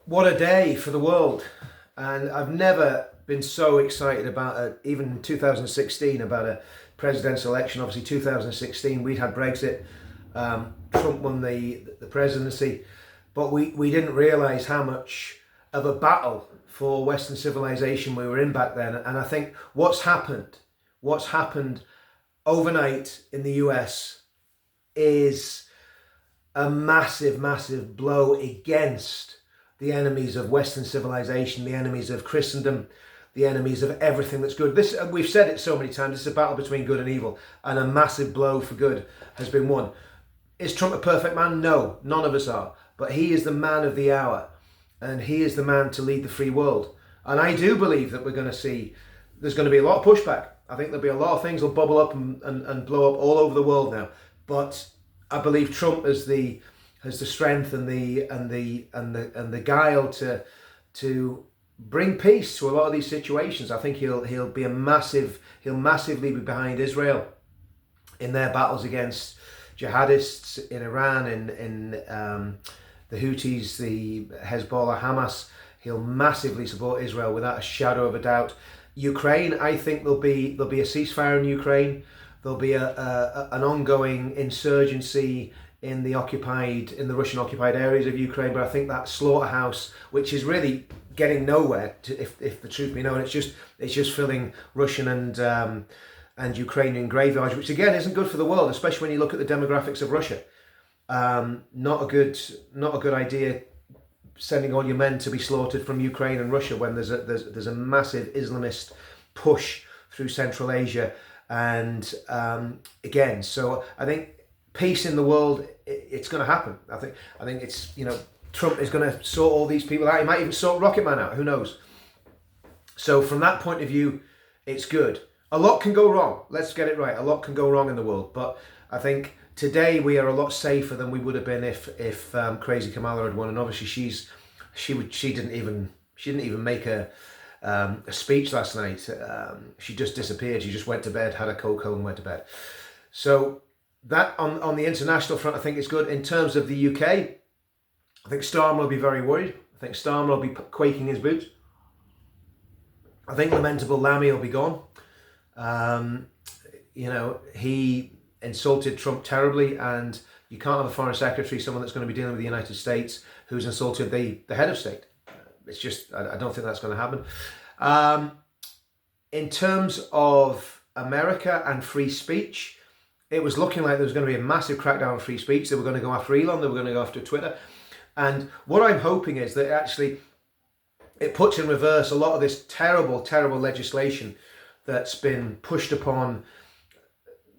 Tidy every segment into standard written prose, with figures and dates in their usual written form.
What a day for the world. And I've never been so excited about it, even in 2016, about a presidential election. Obviously, 2016, we'd had Brexit. Trump won the presidency. But we didn't realise how much of a battle for Western civilization we were in back then. And I think what's happened overnight in the US is a massive, massive blow against the enemies of Western civilization, the enemies of Christendom, the enemies of everything that's good. This, we've said it so many times, it's a battle between good and evil, and a massive blow for good has been won. Is Trump a perfect man? No, none of us are. But he is the man of the hour, and he is the man to lead the free world. And I do believe that there's going to be a lot of pushback. I think there'll be a lot of things will bubble up and blow up all over the world now. But I believe Trump has the strength and the guile to bring peace to a lot of these situations. I think he'll massively be behind Israel in their battles against jihadists in Iran, in the Houthis, the Hezbollah, Hamas. He'll massively support Israel without a shadow of a doubt. Ukraine, I think there'll be a ceasefire in Ukraine. There'll be an ongoing insurgency in the Russian occupied areas of Ukraine, but I think that slaughterhouse, which is really getting nowhere, if the truth be known, it's just filling Russian and Ukrainian graveyards, which again isn't good for the world, especially when you look at the demographics of Russia. Not a good idea sending all your men to be slaughtered from Ukraine and Russia when there's a massive Islamist push through Central Asia. And again, so I think peace in the world, it's going to happen. I think it's, Trump is going to sort all these people out. He might even sort Rocket Man out, who knows? So from that point of view, it's good. A lot can go wrong. Let's get it right. A lot can go wrong in the world, but I think today we are a lot safer than we would have been if Crazy Kamala had won. And obviously she didn't even make a speech last night. She just disappeared. She just went to bed, had a cocoa and went to bed. So that on the international front, I think it's good. In terms of the UK, I think Starmer will be very worried. I think Starmer will be quaking his boots. I think Lamentable Lammy will be gone. He insulted Trump terribly, and you can't have a foreign secretary, someone that's going to be dealing with the United States, who's insulted the head of state. It's just, I don't think that's going to happen. In terms of America and free speech, it was looking like there was going to be a massive crackdown on free speech. They were going to go after Elon, they were going to go after Twitter. And what I'm hoping is that actually it puts in reverse a lot of this terrible, terrible legislation that's been pushed upon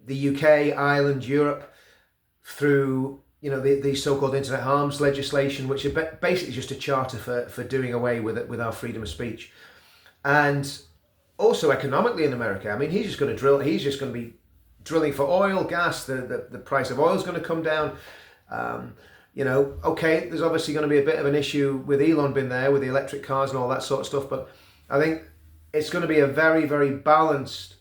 the UK, Ireland, Europe through the so-called internet harms legislation, which is basically just a charter for doing away with our freedom of speech. And also economically in America, I mean, he's just going to be drilling for oil, gas. The price of oil is going to come down. Okay, there's obviously going to be a bit of an issue with Elon being there with the electric cars and all that sort of stuff, but I think it's going to be a very, very balanced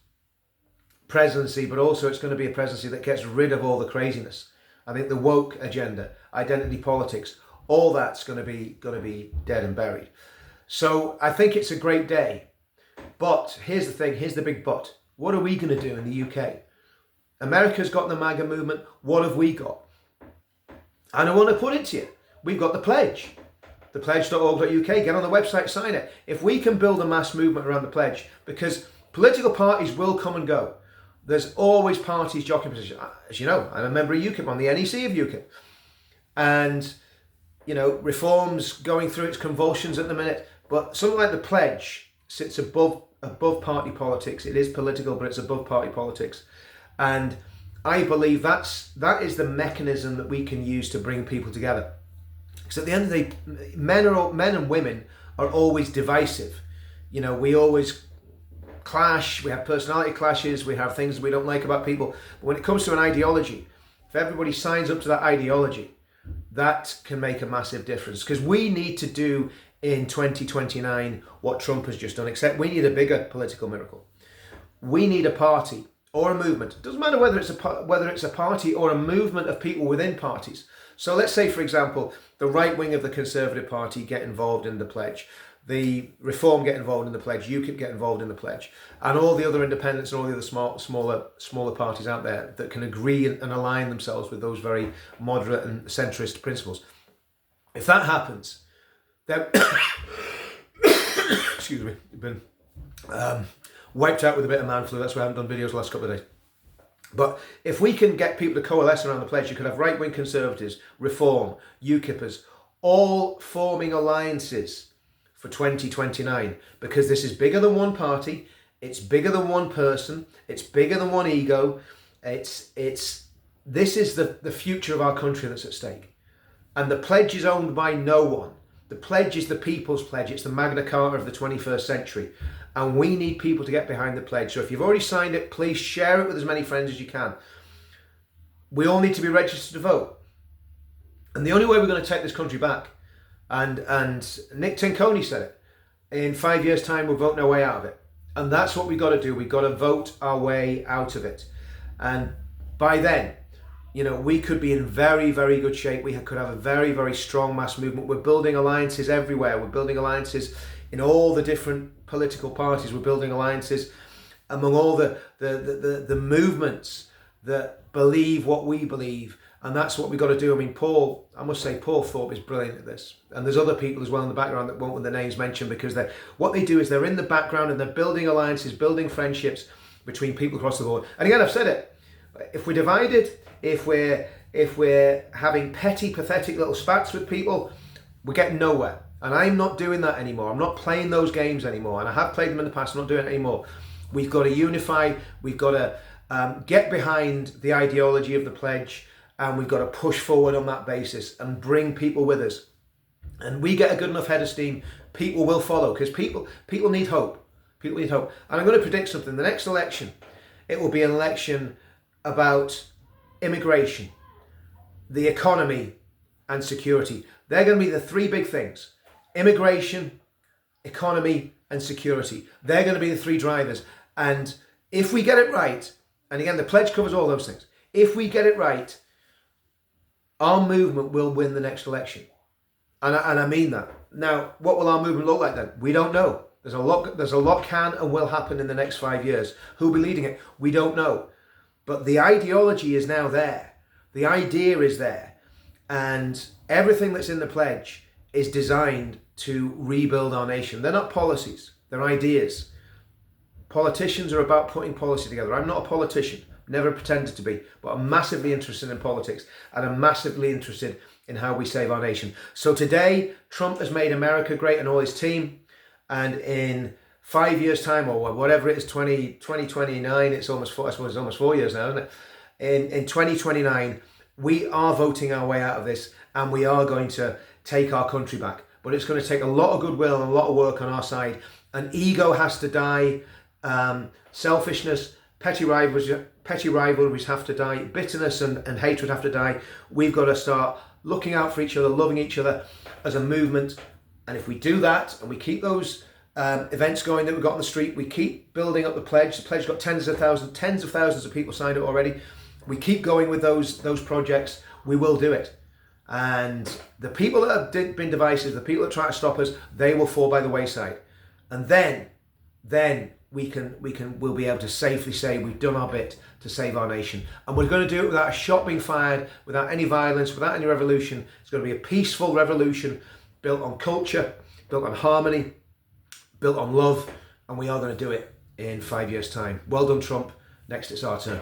presidency, but also it's going to be a presidency that gets rid of all the craziness. I think the woke agenda, identity politics, all that's going to be dead and buried. So I think it's a great day. But here's the thing, here's the big but. What are we going to do in the UK? America's got the MAGA movement. What have we got? And I want to put it to you. We've got the pledge. thepledge.org.uk. Get on the website, sign it. If we can build a mass movement around the pledge, because political parties will come and go. There's always parties jockeying position. As you know, I'm a member of UKIP, on the NEC of UKIP. And, reform's going through its convulsions at the minute. But something like the pledge sits above party politics. It is political, but it's above party politics. And I believe that is the mechanism that we can use to bring people together. Because at the end of the day, men and women are always divisive. We always clash, we have personality clashes, we have things we don't like about people. But when it comes to an ideology, if everybody signs up to that ideology, that can make a massive difference. Because we need to do in 2029 what Trump has just done, except we need a bigger political miracle. We need a party or a movement. It doesn't matter whether it's a party or a movement of people within parties. So let's say, for example, the right wing of the Conservative Party get involved in the pledge, the Reform get involved in the pledge, UKIP get involved in the pledge, and all the other independents and all the other smaller parties out there that can agree and align themselves with those very moderate and centrist principles. If that happens, then excuse me, been wiped out with a bit of man flu. That's why I haven't done videos the last couple of days. But if we can get people to coalesce around the pledge, you could have right-wing Conservatives, Reform, UKIPers, all forming alliances for 2029, because this is bigger than one party, it's bigger than one person, it's bigger than one ego. This is the future of our country that's at stake. And the pledge is owned by no one. The pledge is the people's pledge. It's the Magna Carta of the 21st century. And we need people to get behind the pledge. So if you've already signed it, please share it with as many friends as you can. We all need to be registered to vote. And the only way we're going to take this country back, and Nick Tinconi said it, in 5 years' time we're voting our way out of it. And that's what we've got to do. We've got to vote our way out of it. And by then, you know, we could be in very, very good shape. We could have a very, very strong mass movement. We're building alliances everywhere. We're building alliances in all the different political parties. We're building alliances among all the movements that believe what we believe. And that's what we've got to do. I mean, I must say, Paul Thorpe is brilliant at this. And there's other people as well in the background that won't want their names mentioned, because what they do is they're in the background and they're building alliances, building friendships between people across the board. And again, I've said it, if we're divided, if we're having petty, pathetic little spats with people, we're getting nowhere. And I'm not doing that anymore. I'm not playing those games anymore. And I have played them in the past. I'm not doing it anymore. We've got to unify. We've got to get behind the ideology of the pledge. And we've got to push forward on that basis and bring people with us. And we get a good enough head of steam, people will follow, because people need hope. People need hope. And I'm going to predict something. The next election, it will be an election about immigration, the economy, and security. They're going to be the three big things. Immigration, economy, and security. They're going to be the three drivers. And if we get it right, and again, the pledge covers all those things. If we get it right, our movement will win the next election. And I mean that. Now, what will our movement look like then? We don't know. There's a lot can and will happen in the next 5 years. Who'll be leading it? We don't know. But the ideology is now there. The idea is there. And everything that's in the pledge is designed to rebuild our nation. They're not policies, they're ideas. Politicians are about putting policy together. I'm not a politician, never pretended to be, but I'm massively interested in politics, and I'm massively interested in how we save our nation. So today, Trump has made America great and all his team, and in 5 years' time, or whatever it is, 2029, it's almost 4 years now, isn't it? In 2029, we are voting our way out of this, and we are going to take our country back. But it's going to take a lot of goodwill and a lot of work on our side. And ego has to die. Selfishness, petty rivalries have to die. Bitterness and hatred have to die. We've got to start looking out for each other, loving each other as a movement. And if we do that, and we keep those events going that we've got on the street, we keep building up the pledge. The pledge got tens of thousands of people signed up already. We keep going with those projects. We will do it. And the people that have been divisive, the people that try to stop us, they will fall by the wayside. And then we'll be able to safely say we've done our bit to save our nation. And we're going to do it without a shot being fired, without any violence, without any revolution. It's going to be a peaceful revolution built on culture, built on harmony, built on love. And we are going to do it in 5 years' time. Well done, Trump. Next, it's our turn.